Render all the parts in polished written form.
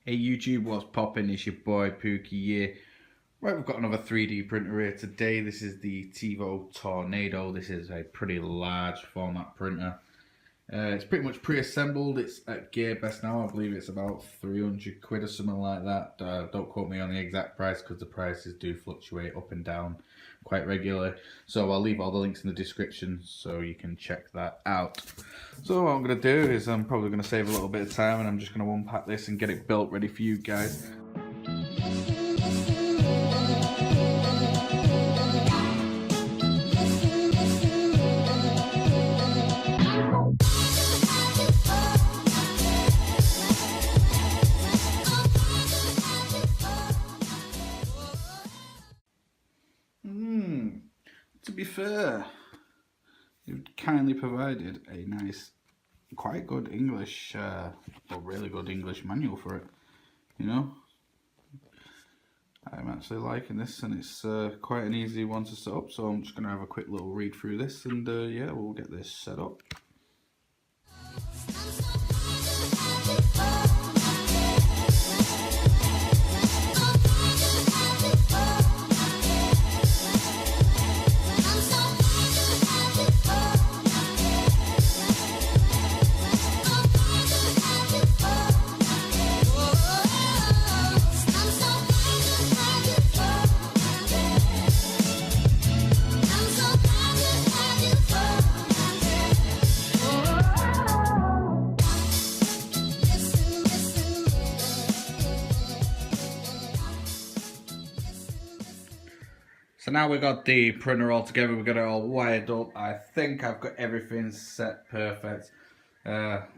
Hey YouTube, what's poppin'? It's your boy Pookie here. Right, we've got another 3D printer here today. This is the Tevo Tornado. This is a pretty large format printer. It's pretty much pre-assembled. It's at GearBest now. I believe it's about 300 quid or something like that. Don't quote me on the exact price because the prices do fluctuate up and down quite regularly. So I'll leave all the links in the description so you can check that out. So what I'm going to do is I'm probably going to save a little bit of time and I'm just going to unpack this and get it built ready for you guys. To be fair, you've kindly provided a nice, quite good English, or really good English manual for it, you know. I'm actually liking this and it's quite an easy one to set up, so I'm just going to have a quick little read through this and yeah, we'll get this set up. So now we've got the printer all together, we've got it all wired up. I think I've got everything set perfect.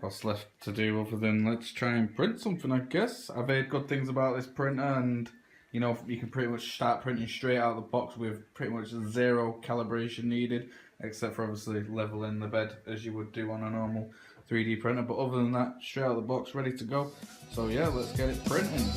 What's left to do other than let's try and print something, I guess. I've heard good things about this printer and you know, you can pretty much start printing straight out of the box with pretty much zero calibration needed, except for obviously leveling the bed as you would do on a normal 3D printer. But other than that, straight out of the box, ready to go. So yeah, let's get it printing.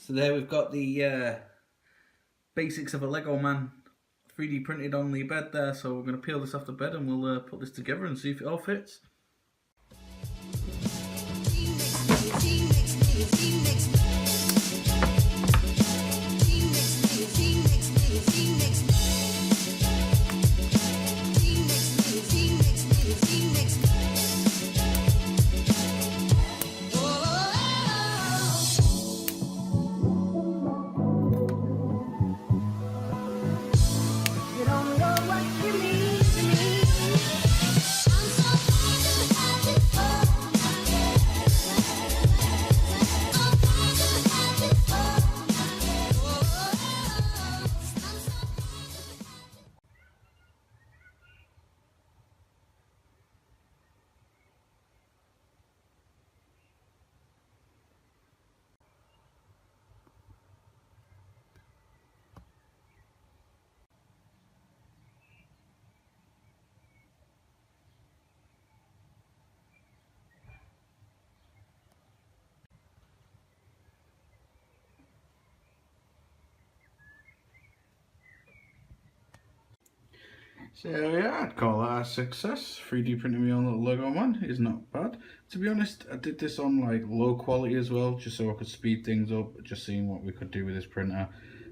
So there we've got the basics of a Lego man 3D printed on the bed there. So we're going to peel this off the bed and we'll put this together and see if it all fits. So yeah, I'd call that a success. 3D printing my own little Lego man is not bad. To be honest, I did this on like low quality as well, just so I could speed things up, just seeing what we could do with this printer.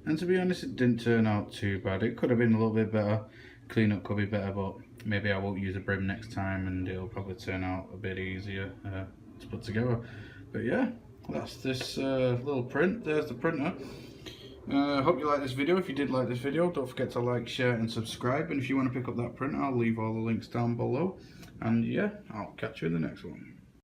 And to be honest, it didn't turn out too bad. It could have been a little bit better, cleanup could be better, but maybe I won't use a brim next time and it'll probably turn out a bit easier to put together. But yeah, that's this little print. There's the printer. Hope you like this video. If you did like this video, don't forget to like, share and subscribe. And if you want to pick up that printer, I'll leave all the links down below. And yeah, I'll catch you in the next one.